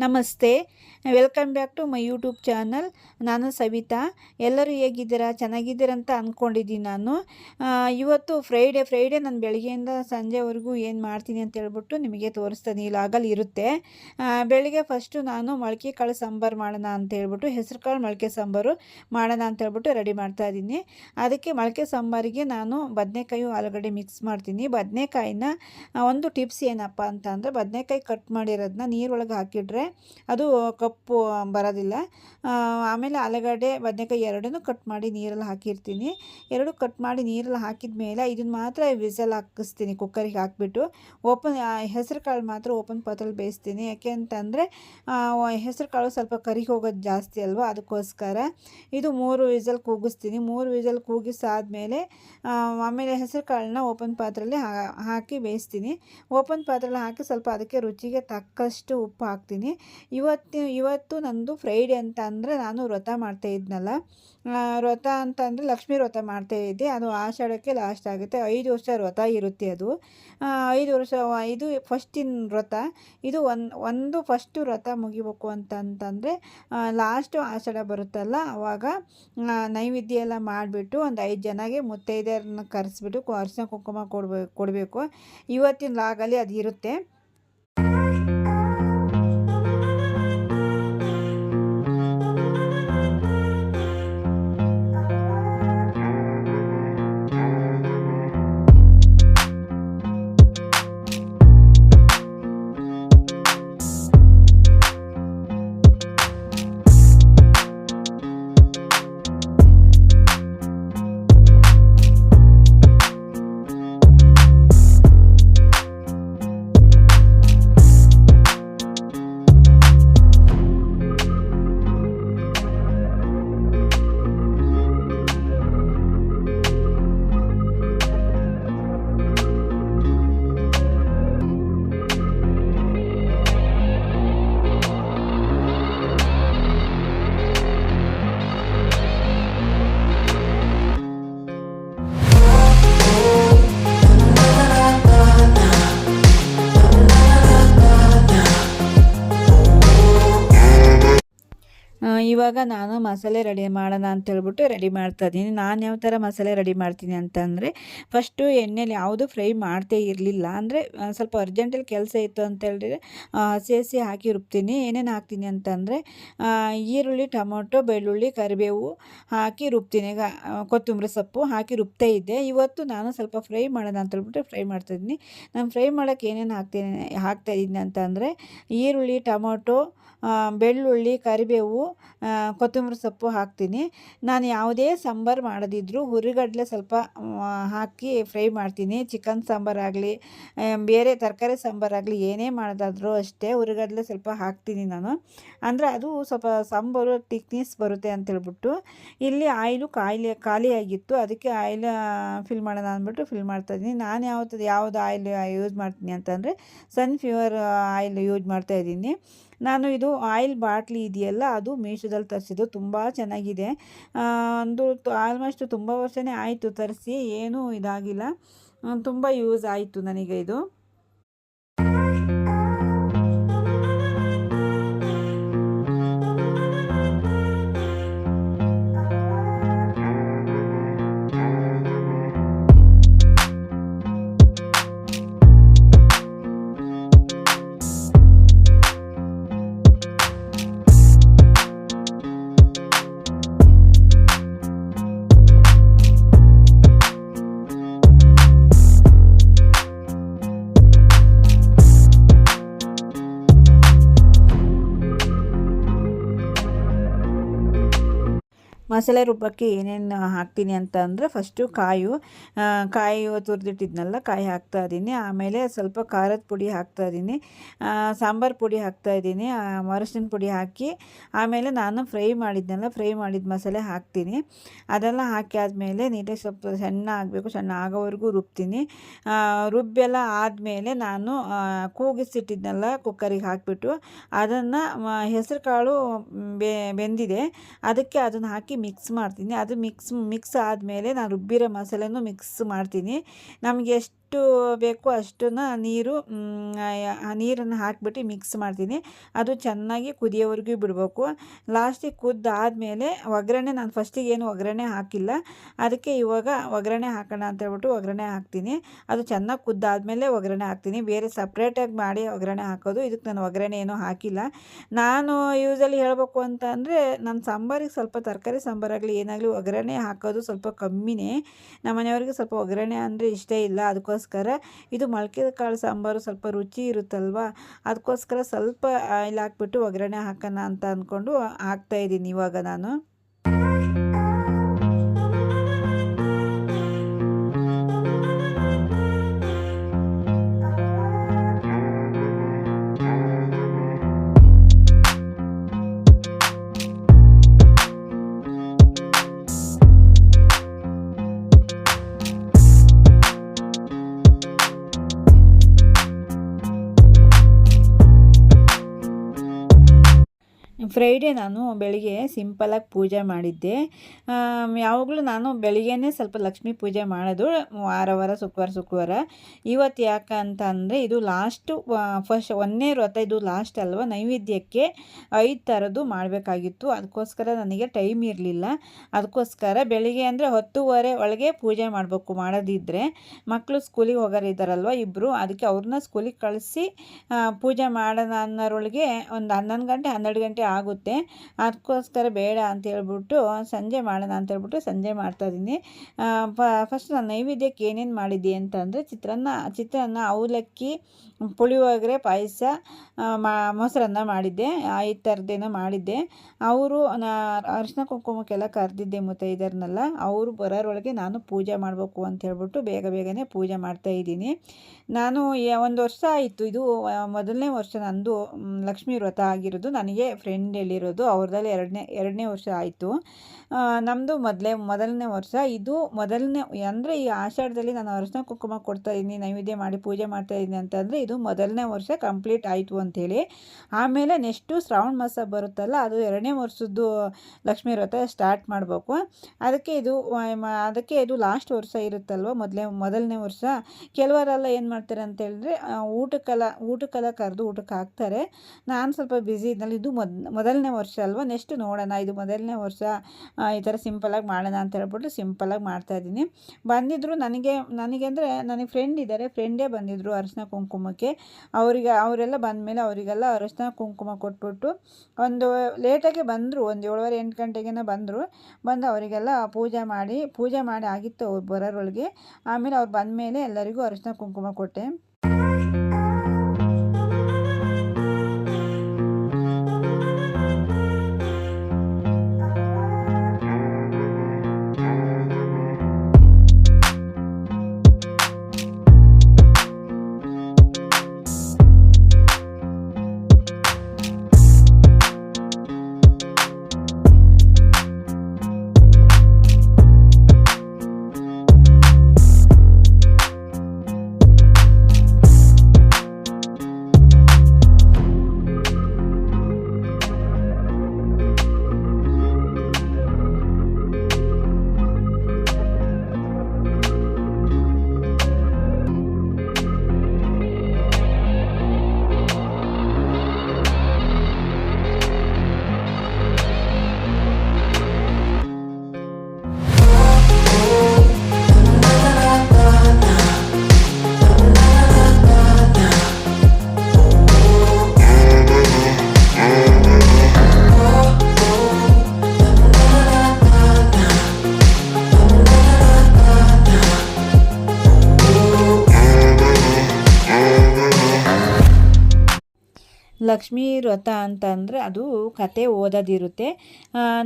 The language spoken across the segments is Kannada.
ನಮಸ್ತೆ, welcome back to my YouTube channel. ನಾನು ಸವಿತಾ. ಎಲ್ಲರೂ ಹೇಗಿದ್ದೀರಾ? ಚೆನ್ನಾಗಿದ್ದೀರಾ ಅಂತ ಅಂದ್ಕೊಂಡಿದ್ದೀನಿ ನಾನು. ಇವತ್ತು ಫ್ರೈಡೇ ನಾನು ಬೆಳಗ್ಗೆಯಿಂದ ಸಂಜೆವರೆಗೂ ಏನು ಮಾಡ್ತೀನಿ ಅಂತ ಹೇಳ್ಬಿಟ್ಟು ನಿಮಗೆ ತೋರಿಸ್ತೀನಿ. ಲಾಗಲ್ಲಿ ಇರುತ್ತೆ. ಬೆಳಗ್ಗೆ ಫಸ್ಟು ನಾನು ಮೊಳಕೆ ಕಾಳು ಸಾಂಬಾರು ಮಾಡೋಣ ಅಂತ ಹೇಳ್ಬಿಟ್ಟು ಹೆಸರು ಕಾಳು ಮೊಳಕೆ ಸಾಂಬಾರು ಮಾಡೋಣ ಅಂತ ಹೇಳ್ಬಿಟ್ಟು ರೆಡಿ ಮಾಡ್ತಾಯಿದ್ದೀನಿ. ಅದಕ್ಕೆ ಮೊಳಕೆ ಸಾಂಬಾರಿಗೆ ನಾನು ಬದನೆಕಾಯಿ ಆಲೂಗಡ್ಡೆ ಮಿಕ್ಸ್ ಮಾಡ್ತೀನಿ. ಬದನೆಕಾಯಿನ ಒಂದು ಟಿಪ್ಸ್ ಏನಪ್ಪ ಅಂತ ಅಂದರೆ, ಬದನೆಕಾಯಿ ಕಟ್ ಮಾಡಿರೋದನ್ನ ನೀರೊಳಗೆ ಹಾಕಿಟ್ರೆ ಅದು ಕಪ್ಪು ಬರೋದಿಲ್ಲ. ಆಮೇಲೆ ಆಲೂಗಡ್ಡೆ ಬದನೆಕಾಯಿ ಎರಡನ್ನೂ ಕಟ್ ಮಾಡಿ ನೀರಲ್ಲಿ ಹಾಕಿರ್ತೀನಿ. ಎರಡು ಕಟ್ ಮಾಡಿ ನೀರಲ್ಲಿ ಹಾಕಿದ ಮೇಲೆ ಇದನ್ನು ಮಾತ್ರ ವಿಸಲ್ ಹಾಕಿಸ್ತೀನಿ. ಕುಕ್ಕರಿಗೆ ಹಾಕಿಬಿಟ್ಟು ಹೆಸರು ಕಾಳು ಮಾತ್ರ ಓಪನ್ ಪಾತ್ರೆಯಲ್ಲಿ ಬೇಯಿಸ್ತೀನಿ. ಯಾಕೆ ಅಂತಂದರೆ ಹೆಸರು ಕಾಳು ಸ್ವಲ್ಪ ಕರಿ ಹೋಗೋದು ಜಾಸ್ತಿ ಅಲ್ವಾ, ಅದಕ್ಕೋಸ್ಕರ ಇದು 3 ವಿಸಲ್ ಕೂಗಿಸ್ತೀನಿ. 3 ವಿಸಲ್ ಕೂಗಿಸಾದ್ಮೇಲೆ ಆಮೇಲೆ ಹೆಸರು ಕಾಳನ್ನ ಓಪನ್ ಪಾತ್ರೆಯಲ್ಲಿ ಹಾಕಿ ಬೇಯಿಸ್ತೀನಿ. ಓಪನ್ ಪಾತ್ರೆಯಲ್ಲಿ ಹಾಕಿ ಸ್ವಲ್ಪ ಅದಕ್ಕೆ ರುಚಿಗೆ ತಕ್ಕಷ್ಟು ಉಪ್ಪು ಹಾಕ್ತೀನಿ. ಇವತ್ತು ನಂದು ಫ್ರೈಡೇ ಅಂತ ಅಂದರೆ ನಾನು ವ್ರತ ಮಾಡ್ತಾ ಇದ್ನಲ್ಲ. ವ್ರತ ಅಂತ ಅಂದರೆ ಲಕ್ಷ್ಮೀ ವ್ರತ ಮಾಡ್ತಾಯಿದ್ದೆ. ಅದು ಆಷಾಢಕ್ಕೆ ಲಾಸ್ಟ್ ಆಗುತ್ತೆ. 5 ವರ್ಷ ವ್ರತ ಇರುತ್ತೆ ಅದು. 5 ವರ್ಷ ಇದು ಫಸ್ಟಿನ ವ್ರತ. ಇದು ಒಂದು ಫಸ್ಟು ವ್ರತ ಮುಗಿಬೇಕು ಅಂತಂದರೆ ಲಾಸ್ಟು ಆಷಾಢ ಬರುತ್ತಲ್ಲ, ಆವಾಗ ನೈವೇದ್ಯ ಎಲ್ಲ ಮಾಡಿಬಿಟ್ಟು ಒಂದು 5 ಜನಗೆ ಮುತ್ತೈದೆಯರನ್ನ ಕರೆಸ್ಬಿಟ್ಟು ಅರಿಶಿನ ಕುಂಕುಮ ಕೊಡಬೇಕು. ಇವತ್ತಿನ ಲಾಗಲ್ಲಿ ಅದು ಇರುತ್ತೆ. ಇವಾಗ ನಾನು ಮಸಾಲೆ ರೆಡಿ ಮಾಡೋಣ ಅಂತೇಳ್ಬಿಟ್ಟು ರೆಡಿ ಮಾಡ್ತಾಯಿದ್ದೀನಿ. ನಾನು ಯಾವ ಥರ ಮಸಾಲೆ ರೆಡಿ ಮಾಡ್ತೀನಿ ಅಂತಂದರೆ, ಫಸ್ಟು ಎಣ್ಣೆಲಿ ಯಾವುದು ಫ್ರೈ ಮಾಡ್ತೇ ಇರಲಿಲ್ಲ. ಅಂದರೆ ಸ್ವಲ್ಪ ಅರ್ಜೆಂಟಲ್ಲಿ ಕೆಲಸ ಇತ್ತು ಅಂತೇಳಿದ್ರೆ ಹಸಿ ಹಾಕಿ ರುಬ್ತೀನಿ. ಏನೇನು ಹಾಕ್ತೀನಿ ಅಂತಂದರೆ ಈರುಳ್ಳಿ, ಟೊಮೊಟೊ, ಬೆಳ್ಳುಳ್ಳಿ, ಕರಿಬೇವು ಹಾಕಿ ರುಬ್ತೀನಿ. ಕೊತ್ತಂಬರಿ ಸೊಪ್ಪು ಹಾಕಿ ರುಬ್ತಾ ಇದ್ದೆ. ಇವತ್ತು ನಾನು ಸ್ವಲ್ಪ ಫ್ರೈ ಮಾಡೋಣ ಅಂತೇಳ್ಬಿಟ್ಟು ಫ್ರೈ ಮಾಡ್ತಾಯಿದ್ದೀನಿ. ನಾನು ಫ್ರೈ ಮಾಡೋಕ್ಕೆ ಏನೇನು ಹಾಕ್ತಾಯಿದ್ದೀನಿ ಅಂತಂದರೆ ಈರುಳ್ಳಿ, ಟೊಮೊಟೊ, ಬೆಳ್ಳುಳ್ಳಿ, ಕರಿಬೇವು, ಕೊತ್ತಂಬರಿ ಸೊಪ್ಪು ಹಾಕ್ತೀನಿ. ನಾನು ಯಾವುದೇ ಸಾಂಬಾರು ಮಾಡೋದಿದ್ರೂ ಹುರಿಗಡಲೆ ಸ್ವಲ್ಪ ಹಾಕಿ ಫ್ರೈ ಮಾಡ್ತೀನಿ. ಚಿಕನ್ ಸಾಂಬಾರಾಗಲಿ ಬೇರೆ ತರಕಾರಿ ಸಾಂಬಾರಾಗಲಿ ಏನೇ ಮಾಡೋದಾದರೂ ಅಷ್ಟೇ ಹುರಿಗಡಲೆ ಸ್ವಲ್ಪ ಹಾಕ್ತೀನಿ ನಾನು. ಅಂದರೆ ಅದು ಸ್ವಲ್ಪ ಸಾಂಬಾರು ತಿಕ್ನೆಸ್ ಬರುತ್ತೆ ಅಂತೇಳ್ಬಿಟ್ಟು. ಇಲ್ಲಿ ಆಯಿಲು ಖಾಲಿಯಾಗಿತ್ತು, ಅದಕ್ಕೆ ಆಯಿಲ್ ಫಿಲ್ ಮಾಡೋಣ ಅಂದ್ಬಿಟ್ಟು ಫಿಲ್ ಮಾಡ್ತಾಯಿದ್ದೀನಿ. ನಾನು ಯಾವುದು ಆಯಿಲ್ ಯೂಸ್ ಮಾಡ್ತೀನಿ ಅಂತಂದರೆ ಸನ್ಫ್ಲವರ್ ಆಯಿಲ್ ಯೂಸ್ ಮಾಡ್ತಾಯಿದ್ದೀನಿ ನಾನು. ಇದು ಆಯಿಲ್ ಬಾಟ್ಲಿ ಇದೆಯಲ್ಲ, ಅದು ಮೀಶೋದಲ್ಲಿ ತರಿಸಿದ್ದು. ತುಂಬ ಚೆನ್ನಾಗಿದೆ. ಒಂದು ಆಲ್ಮೋಸ್ಟ್ ತುಂಬ ವರ್ಷನೇ ಆಯಿತು ತರಿಸಿ, ಏನೂ ಇದಾಗಿಲ್ಲ. ತುಂಬ ಯೂಸ್ ಆಯಿತು ನನಗೆ ಇದು. ಮಸಾಲೆ ರುಬ್ಬಕ್ಕೆ ಏನೇನು ಹಾಕ್ತೀನಿ ಅಂತ ಅಂದರೆ, ಫಸ್ಟು ಕಾಯಿ ತುರಿದಿಟ್ಟಿದ್ನಲ್ಲ, ಕಾಯಿ ಹಾಕ್ತಾಯಿದ್ದೀನಿ. ಆಮೇಲೆ ಸ್ವಲ್ಪ ಖಾರದ ಪುಡಿ ಹಾಕ್ತಾಯಿದ್ದೀನಿ, ಸಾಂಬಾರು ಪುಡಿ ಹಾಕ್ತಾಯಿದ್ದೀನಿ, ಅರಶಿನ ಪುಡಿ ಹಾಕಿ ಆಮೇಲೆ ನಾನು ಫ್ರೈ ಮಾಡಿದ ಮಸಾಲೆ ಹಾಕ್ತೀನಿ. ಅದೆಲ್ಲ ಹಾಕಿ ಆದಮೇಲೆ ನೀಟಾಗಿ ಸ್ವಲ್ಪ ಸಣ್ಣ ಆಗಬೇಕು, ಸಣ್ಣ ಆಗೋವರೆಗೂ ರುಬ್ತೀನಿ. ರುಬ್ಬೆಲ್ಲ ಆದಮೇಲೆ ನಾನು ಕೂಗಿಸಿಟ್ಟಿದ್ನಲ್ಲ ಕುಕ್ಕರಿಗೆ ಹಾಕಿಬಿಟ್ಟು ಅದನ್ನು ಹೆಸರು ಕಾಳು ಬೆಂದಿದೆ, ಅದಕ್ಕೆ ಅದನ್ನು ಹಾಕಿ ಮಿಕ್ಸ್ ಮಾಡ್ತೀನಿ. ಅದು ಮಿಕ್ಸ್ ಆದಮೇಲೆ ನಾನು ರುಬ್ಬಿರೋ ಮಸಾಲೆನೂ ಮಿಕ್ಸ್ ಮಾಡ್ತೀನಿ. ನಮಗೆ ಎಷ್ಟು ಎಷ್ಟು ಬೇಕೋ ಅಷ್ಟನ್ನು ನೀರನ್ನು ಹಾಕಿಬಿಟ್ಟು ಮಿಕ್ಸ್ ಮಾಡ್ತೀನಿ. ಅದು ಚೆನ್ನಾಗಿ ಕುದಿಯೋವರೆಗೂ ಬಿಡಬೇಕು. ಲಾಸ್ಟಿಗೆ ಕುದ್ದಾದಮೇಲೆ ಒಗ್ಗರಣೆ ನಾನು ಫಸ್ಟಿಗೆ ಏನು ಒಗ್ಗರಣೆ ಹಾಕಿಲ್ಲ, ಅದಕ್ಕೆ ಇವಾಗ ಒಗ್ಗರಣೆ ಹಾಕೋಣ ಅಂತ ಹೇಳ್ಬಿಟ್ಟು ಒಗ್ಗರಣೆ ಹಾಕ್ತೀನಿ. ಅದು ಚೆನ್ನಾಗಿ ಕುದ್ದಾದಮೇಲೆ ಒಗ್ಗರಣೆ ಹಾಕ್ತೀನಿ. ಬೇರೆ ಸಪ್ರೇಟಾಗಿ ಮಾಡಿ ಒಗ್ಗರಣೆ ಹಾಕೋದು. ಇದಕ್ಕೆ ನಾನು ಒಗ್ಗರಣೆ ಏನೂ ಹಾಕಿಲ್ಲ. ನಾನು ಯೂಸಲಿ ಹೇಳಬೇಕು ಅಂತ ಅಂದರೆ ನನ್ನ ಸಾಂಬಾರಿಗೆ ಸ್ವಲ್ಪ ತರಕಾರಿ ಸಾಂಬಾರಾಗಲಿ ಏನಾಗಲಿ ಒಗ್ಗರಣೆ ಹಾಕೋದು ಸ್ವಲ್ಪ ಕಮ್ಮಿನೇ. ನಮ್ಮ ಮನೆಯವ್ರಿಗೆ ಸ್ವಲ್ಪ ಒಗ್ಗರಣೆ ಅಂದರೆ ಇಷ್ಟ ಇಲ್ಲ. ಅದಕ್ಕೋಸ್ಕರ ಇದು ಮೊಳಕೆ ಕಾಳು ಸಾಂಬಾರು ಸ್ವಲ್ಪ ರುಚಿ ಇರುತ್ತಲ್ವ, ಅದಕ್ಕೋಸ್ಕರ ಸ್ವಲ್ಪ ಆಯಿಲ್ ಹಾಕ್ಬಿಟ್ಟು ಒಗ್ಗರಣೆ ಹಾಕೋಣ ಅಂತ ಅಂದ್ಕೊಂಡು ಹಾಕ್ತಾಯಿದ್ದೀನಿ ಇವಾಗ ನಾನು. ಫ್ರೈಡೇ ನಾನು ಬೆಳಿಗ್ಗೆ ಸಿಂಪಲಾಗಿ ಪೂಜೆ ಮಾಡಿದ್ದೆ. ಯಾವಾಗಲೂ ನಾನು ಬೆಳಿಗ್ಗೆನೇ ಸ್ವಲ್ಪ ಲಕ್ಷ್ಮೀ ಪೂಜೆ ಮಾಡೋದು, ವಾರ ಶುಕ್ರವಾರ. ಇವತ್ತು ಯಾಕೆ ಅಂತ ಅಂದರೆ ಇದು ಲಾಸ್ಟು ಫಸ್ಟ್ ಒಂದನೇ ವ್ರತ, ಇದು ಲಾಸ್ಟ್ ಅಲ್ವ. ನೈವೇದ್ಯಕ್ಕೆ 5 ಥರದ್ದು ಮಾಡಬೇಕಾಗಿತ್ತು. ಅದಕ್ಕೋಸ್ಕರ ನನಗೆ ಟೈಮ್ ಇರಲಿಲ್ಲ. ಅದಕ್ಕೋಸ್ಕರ ಬೆಳಿಗ್ಗೆ ಅಂದರೆ 10:30 ಒಳಗೆ ಪೂಜೆ ಮಾಡಬೇಕು. ಮಾಡೋದಿದ್ದರೆ ಮಕ್ಕಳು ಸ್ಕೂಲಿಗೆ ಹೋಗೋರಿದ್ದಾರಲ್ವ ಇಬ್ಬರು, ಅದಕ್ಕೆ ಅವ್ರನ್ನ ಸ್ಕೂಲಿಗೆ ಕಳಿಸಿ ಪೂಜೆ ಮಾಡೋಣ ಅನ್ನೋರೊಳಗೆ ಒಂದು 11 ಗಂಟೆ 12 ಗಂಟೆ ಆಗುತ್ತೆ. ಅದಕ್ಕೋಸ್ಕರ ಬೇಡ ಅಂತ ಹೇಳ್ಬಿಟ್ಟು ಸಂಜೆ ಮಾಡೋಣ ಅಂತ ಹೇಳ್ಬಿಟ್ಟು ಸಂಜೆ ಮಾಡ್ತಾಯಿದ್ದೀನಿ. ಫಸ್ಟ್ ನಾನು ನೈವೇದ್ಯಕ್ಕೆ ಏನೇನು ಮಾಡಿದ್ದೆ ಅಂತಂದರೆ ಚಿತ್ರಾನ್ನ, ಅವಲಕ್ಕಿ, ಪುಳಿಯೋಗರೆ, ಪಾಯಸ, ಮೊಸರನ್ನ ಮಾಡಿದ್ದೆ. 5 ಥರದ್ದೇನೋ ಮಾಡಿದ್ದೆ. ಅವರು ಅರಿಶಿನ ಕುಂಕುಮಕ್ಕೆಲ್ಲ ಕರೆದಿದ್ದೆ ಮುತ್ತೈದೆಯರನ್ನೆಲ್ಲ. ಅವರು ಬರೋರೊಳಗೆ ನಾನು ಪೂಜೆ ಮಾಡಬೇಕು ಅಂತ ಹೇಳ್ಬಿಟ್ಟು ಬೇಗನೆ ಪೂಜೆ ಮಾಡ್ತಾಯಿದ್ದೀನಿ. ನಾನು 1 ವರ್ಷ ಆಯಿತು, ಇದು ಮೊದಲನೇ ವರ್ಷ ನಂದು ಲಕ್ಷ್ಮೀ ವ್ರತ ಆಗಿರೋದು. ನನಗೆ ಫ್ರೆಂಡ್ ಹೇಳಿರೋದು, ಅವ್ರದ್ದಲ್ಲಿ ಎರಡನೇ ವರ್ಷ ಆಯಿತು. ನಮ್ಮದು ಮೊದಲನೇ ವರ್ಷ. ಇದು ಮೊದಲನೇ ಅಂದರೆ ಈ ಆಷಾಢದಲ್ಲಿ ನಾನು ಅರಿಶಿನ ಕುಂಕುಮ ಕೊಡ್ತಾಯಿದ್ದೀನಿ, ನೈವೇದ್ಯ ಮಾಡಿ ಪೂಜೆ ಮಾಡ್ತಾಯಿದ್ದೀನಿ ಅಂತಂದರೆ ಇದು ಮೊದಲನೇ ವರ್ಷ ಕಂಪ್ಲೀಟ್ ಆಯಿತು ಅಂಥೇಳಿ. ಆಮೇಲೆ ನೆಕ್ಸ್ಟು ಶ್ರಾವಣ ಮಾಸ ಬರುತ್ತಲ್ಲ, ಅದು 2ನೇ ವರ್ಷದ್ದು ಲಕ್ಷ್ಮೀ ವ್ರತ ಸ್ಟಾರ್ಟ್ ಮಾಡಬೇಕು. ಅದಕ್ಕೆ ಇದು ಲಾಸ್ಟ್ ವರ್ಷ ಇರುತ್ತಲ್ವ, ಮೊದಲನೇ ವರ್ಷ. ಕೆಲವರೆಲ್ಲ ಏನು ಮಾಡ್ತಾರೆ ಅಂತ ಹೇಳಿದ್ರೆ ಊಟಕ್ಕೆಲ್ಲ ಕರೆದು ಊಟಕ್ಕೆ ಹಾಕ್ತಾರೆ. ನಾನು ಸ್ವಲ್ಪ ಬ್ಯುಸಿ ಇದ್ದಲ್ಲಿ, ಇದು ಮೊದಲನೇ ವರ್ಷ ಅಲ್ವ, ನೆಕ್ಸ್ಟ್ ನೋಡೋಣ, ಇದು ಮೊದಲನೇ ವರ್ಷ ಈ ಥರ ಸಿಂಪಲಾಗಿ ಮಾಡೋಣ ಅಂತ ಹೇಳ್ಬಿಟ್ಟು ಸಿಂಪಲಾಗಿ ಮಾಡ್ತಾಯಿದ್ದೀನಿ. ಬಂದಿದ್ದರು ನನಗೆ ಅಂದರೆ ನನಗೆ ಫ್ರೆಂಡೇ ಬಂದಿದ್ದರು ಅರಿಶಿನ ಕುಂಕುಮಕ್ಕೆ. ಅವರೆಲ್ಲ ಬಂದಮೇಲೆ ಅವರಿಗೆಲ್ಲ ಅರಿಶಿನ ಕುಂಕುಮ ಕೊಟ್ಬಿಟ್ಟು ಒಂದು ಲೇಟಾಗೆ ಬಂದರು, ಒಂದು 7:30-8 ಗಂಟೆಗೇನೋ ಬಂದು ಅವರಿಗೆಲ್ಲ ಪೂಜೆ ಮಾಡಿ ಆಗಿತ್ತು ಅವ್ರು ಬರೋರೊಳಗೆ. ಆಮೇಲೆ ಅವ್ರು ಬಂದಮೇಲೆ ಎಲ್ಲರಿಗೂ ಅರಿಶಿನ ಕುಂಕುಮ ಕೊಟ್ಟೆ. ಲಕ್ಷ್ಮೀ ವ್ರತ ಅಂತಂದರೆ ಅದು ಕತೆ ಓದೋದಿರುತ್ತೆ.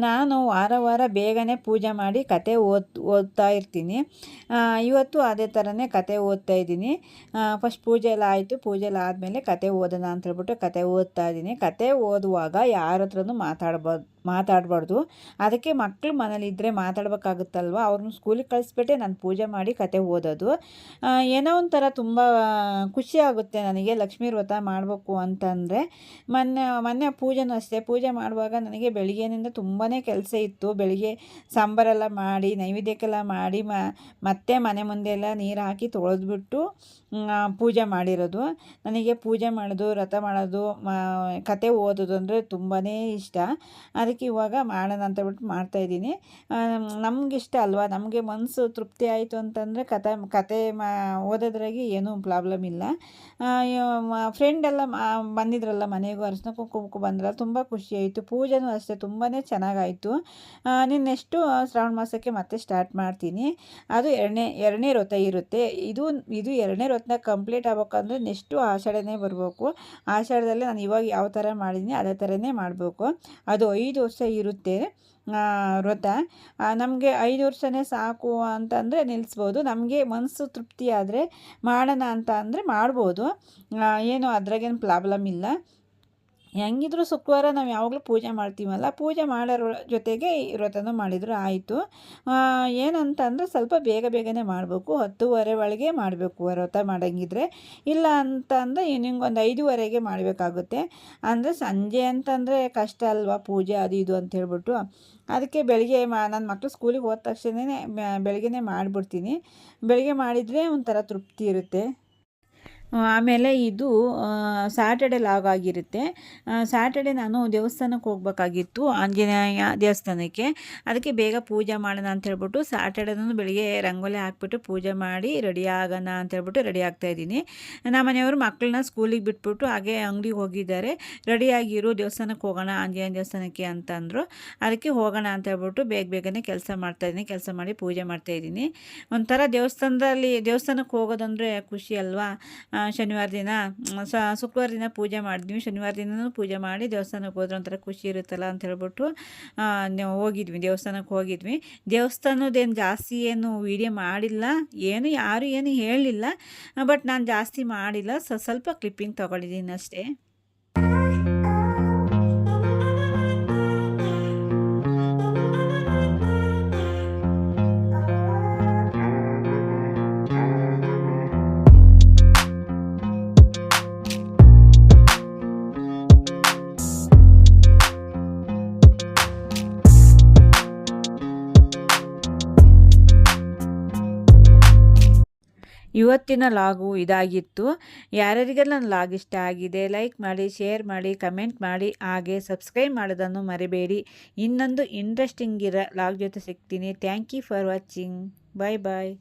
ನಾನು ವಾರ ಬೇಗನೆ ಪೂಜೆ ಮಾಡಿ ಕತೆ ಓದ್ತಾ ಇರ್ತೀನಿ. ಇವತ್ತು ಅದೇ ಥರನೇ ಕತೆ ಓದ್ತಾ ಇದ್ದೀನಿ. ಫಸ್ಟ್ ಪೂಜೆ ಎಲ್ಲ ಆಯಿತು. ಪೂಜೆ ಎಲ್ಲ ಆದಮೇಲೆ ಕತೆ ಓದೋಣ ಅಂತ ಹೇಳ್ಬಿಟ್ಟು ಕತೆ ಓದ್ತಾ ಇದ್ದೀನಿ. ಕತೆ ಓದುವಾಗ ಯಾರ ಹತ್ರನೂ ಮಾತಾಡಬಾರ್ದು. ಅದಕ್ಕೆ ಮಕ್ಕಳು ಮನೇಲಿದ್ದರೆ ಮಾತಾಡ್ಬೇಕಾಗುತ್ತಲ್ವ, ಅವ್ರನ್ನ ಸ್ಕೂಲಿಗೆ ಕಳಿಸ್ಬಿಟ್ಟೆ ನಾನು ಪೂಜೆ ಮಾಡಿ ಕತೆ ಓದೋದು. ಏನೋ ಒಂಥರ ತುಂಬ ಖುಷಿ ಆಗುತ್ತೆ ನನಗೆ ಲಕ್ಷ್ಮೀ ವ್ರತ ಮಾಡಬೇಕು ಅಂತಂದರೆ. ಮೊನ್ನೆ ಪೂಜೆನೂ ಅಷ್ಟೇ, ಪೂಜೆ ಮಾಡುವಾಗ ನನಗೆ ಬೆಳಿಗ್ಗೆಯಿಂದ ತುಂಬಾ ಕೆಲಸ ಇತ್ತು. ಬೆಳಿಗ್ಗೆ ಸಾಂಬಾರೆಲ್ಲ ಮಾಡಿ ನೈವೇದ್ಯಕ್ಕೆಲ್ಲ ಮಾಡಿ ಮತ್ತೆ ಮನೆ ಮುಂದೆ ಎಲ್ಲ ನೀರು ಹಾಕಿ ತೊಳೆದ್ಬಿಟ್ಟು ಪೂಜೆ ಮಾಡಿರೋದು. ನನಗೆ ಪೂಜೆ ಮಾಡೋದು, ವ್ರತ ಮಾಡೋದು, ಕತೆ ಓದೋದು ಅಂದರೆ ತುಂಬಾ ಇಷ್ಟ. ಅದಕ್ಕೆ ಇವಾಗ ಮಾಡೋಣ ಅಂತ ಹೇಳ್ಬಿಟ್ಟು ಮಾಡ್ತಾಯಿದ್ದೀನಿ. ನಮಗಿಷ್ಟ ಅಲ್ವಾ, ನಮಗೆ ಮನಸ್ಸು ತೃಪ್ತಿ ಆಯಿತು ಅಂತಂದರೆ ಕತೆ ಓದೋದ್ರಾಗೆ ಏನೂ ಪ್ರಾಬ್ಲಮ್ ಇಲ್ಲ. ಫ್ರೆಂಡೆಲ್ಲ ಬಂದಿದ್ರಲ್ಲ ಮನೆಗೂ, ಅರಿಶಿನ ಕುಂಕುಮಕ್ಕೂ ಬಂದ್ರಲ್ಲ, ತುಂಬ ಖುಷಿಯಾಯಿತು. ಪೂಜೆನೂ ಅಷ್ಟೇ ತುಂಬಾ ಚೆನ್ನಾಗಾಯಿತು. ನೆಕ್ಸ್ಟು ಶ್ರಾವಣ ಮಾಸಕ್ಕೆ ಮತ್ತೆ ಸ್ಟಾರ್ಟ್ ಮಾಡ್ತೀನಿ. ಅದು ಎರಡನೇ ವ್ರತ ಇರುತ್ತೆ. ಇದು ಎರಡನೇ ವ್ರತ ಕಂಪ್ಲೀಟ್ ಆಗ್ಬೇಕಂದ್ರೆ ನೆಕ್ಸ್ಟು ಆಷಾಢನೇ ಬರಬೇಕು. ಆಷಾಢದಲ್ಲೇ ನಾನು ಇವಾಗ ಯಾವ ಥರ ಮಾಡಿದ್ದೀನಿ ಅದೇ ಥರನೇ ಮಾಡಬೇಕು. ಅದು 5 ವರ್ಷ ಇರುತ್ತೆ ವ್ರತ. ನಮಗೆ 5 ವರ್ಷನೇ ಸಾಕು ಅಂತಂದರೆ ನಿಲ್ಲಿಸ್ಬೋದು. ನಮಗೆ ಮನಸ್ಸು ತೃಪ್ತಿ ಆದರೆ ಮಾಡೋಣ ಅಂತ ಅಂದರೆ ಮಾಡ್ಬೋದು. ಏನು ಅದ್ರಾಗೇನು ಪ್ರಾಬ್ಲಮ್ ಇಲ್ಲ. ಹೆಂಗಿದ್ರು ಶುಕ್ರವಾರ ನಾವು ಯಾವಾಗಲೂ ಪೂಜೆ ಮಾಡ್ತೀವಲ್ಲ, ಪೂಜೆ ಮಾಡೋರ ಜೊತೆಗೆ ಈ ವ್ರತನೂ ಮಾಡಿದರೂ ಆಯಿತು. ಏನಂತಂದರೆ ಸ್ವಲ್ಪ ಬೇಗನೆ ಮಾಡಬೇಕು. 10:30 ಒಳಗೆ ಮಾಡಬೇಕು ವ್ರತ ಮಾಡೋಂಗಿದ್ರೆ. ಇಲ್ಲ ಅಂತ ಅಂದರೆ ಒಂದು 5:30ಗೆ ಮಾಡಬೇಕಾಗುತ್ತೆ. ಅಂದರೆ ಸಂಜೆ ಅಂತಂದರೆ ಕಷ್ಟ ಅಲ್ವಾ ಪೂಜೆ ಅದು ಇದು ಅಂತ ಹೇಳ್ಬಿಟ್ಟು. ಅದಕ್ಕೆ ಬೆಳಿಗ್ಗೆ ನನ್ನ ಮಕ್ಕಳು ಸ್ಕೂಲಿಗೆ ಹೋದ ತಕ್ಷಣವೇ ಬೆಳಗ್ಗೆನೇ ಮಾಡಿಬಿಡ್ತೀನಿ. ಬೆಳಗ್ಗೆ ಮಾಡಿದರೆ ಒಂಥರ ತೃಪ್ತಿ ಇರುತ್ತೆ. ಆಮೇಲೆ ಇದು ಸ್ಯಾಟರ್ಡೆ ಲಾಗ್ ಆಗಿರುತ್ತೆ. ಸ್ಯಾಟರ್ಡೆ ನಾನು ದೇವಸ್ಥಾನಕ್ಕೆ ಹೋಗ್ಬೇಕಾಗಿತ್ತು, ಆಂಜನೇಯ ದೇವಸ್ಥಾನಕ್ಕೆ. ಅದಕ್ಕೆ ಬೇಗ ಪೂಜೆ ಮಾಡೋಣ ಅಂತ ಹೇಳ್ಬಿಟ್ಟು ಸ್ಯಾಟರ್ಡೇನೂ ಬೆಳಿಗ್ಗೆ ರಂಗೋಲಿ ಹಾಕ್ಬಿಟ್ಟು ಪೂಜೆ ಮಾಡಿ ರೆಡಿ ಆಗೋಣ ಅಂತ ಹೇಳ್ಬಿಟ್ಟು ರೆಡಿ ಆಗ್ತಾಯಿದ್ದೀನಿ. ನಮ್ಮ ಮನೆಯವರು ಮಕ್ಕಳನ್ನ ಸ್ಕೂಲಿಗೆ ಬಿಟ್ಬಿಟ್ಟು ಹಾಗೆ ಅಂಗಡಿಗೆ ಹೋಗಿದ್ದಾರೆ. ರೆಡಿಯಾಗಿರು, ದೇವಸ್ಥಾನಕ್ಕೆ ಹೋಗೋಣ ಆಂಜನೇಯ ದೇವಸ್ಥಾನಕ್ಕೆ ಅಂತಂದರು. ಅದಕ್ಕೆ ಹೋಗೋಣ ಅಂತ ಹೇಳ್ಬಿಟ್ಟು ಬೇಗನೆ ಕೆಲಸ ಮಾಡ್ತಾಯಿದ್ದೀನಿ. ಕೆಲಸ ಮಾಡಿ ಪೂಜೆ ಮಾಡ್ತಾಯಿದ್ದೀನಿ. ಒಂಥರ ದೇವಸ್ಥಾನಕ್ಕೆ ಹೋಗೋದಂದರೆ ಖುಷಿ ಅಲ್ವಾ. ಶನಿವಾರ ದಿನ ಶುಕ್ರವಾರ ದಿನ ಪೂಜೆ ಮಾಡಿದ್ವಿ, ಶನಿವಾರ ದಿನವೂ ಪೂಜೆ ಮಾಡಿ ದೇವಸ್ಥಾನಕ್ಕೆ ಹೋದ್ರೆ ಒಂಥರ ಖುಷಿ ಇರುತ್ತಲ್ಲ ಅಂತ ಹೇಳ್ಬಿಟ್ಟು ದೇವಸ್ಥಾನಕ್ಕೆ ಹೋಗಿದ್ವಿ. ದೇವಸ್ಥಾನದ್ದೇನು ಜಾಸ್ತಿ ಏನು ವೀಡಿಯೋ ಮಾಡಿಲ್ಲ, ಯಾರು ಏನು ಹೇಳಲಿಲ್ಲ. ಬಟ್ ನಾನು ಜಾಸ್ತಿ ಮಾಡಿಲ್ಲ, ಸ್ವಲ್ಪ ಕ್ಲಿಪ್ಪಿಂಗ್ ತೊಗೊಂಡಿದ್ದೀನಿ ಅಷ್ಟೇ. ಇವತ್ತಿನ ಲಾಗು ಇದಾಗಿತ್ತು. ಯಾರ್ಯಾರಿಗೆಲ್ಲ ನನ್ನ ಲಾಗ್ ಇಷ್ಟ ಆಗಿದೆ ಲೈಕ್ ಮಾಡಿ, ಶೇರ್ ಮಾಡಿ, ಕಮೆಂಟ್ ಮಾಡಿ, ಹಾಗೆ ಸಬ್ಸ್ಕ್ರೈಬ್ ಮಾಡೋದನ್ನು ಮರಿಬೇಡಿ. ಇನ್ನೊಂದು ಇಂಟ್ರೆಸ್ಟಿಂಗ್ ಇರೋ ಲಾಗ್ ಜೊತೆ ಸಿಗ್ತೀನಿ. Thank you for watching. Bye.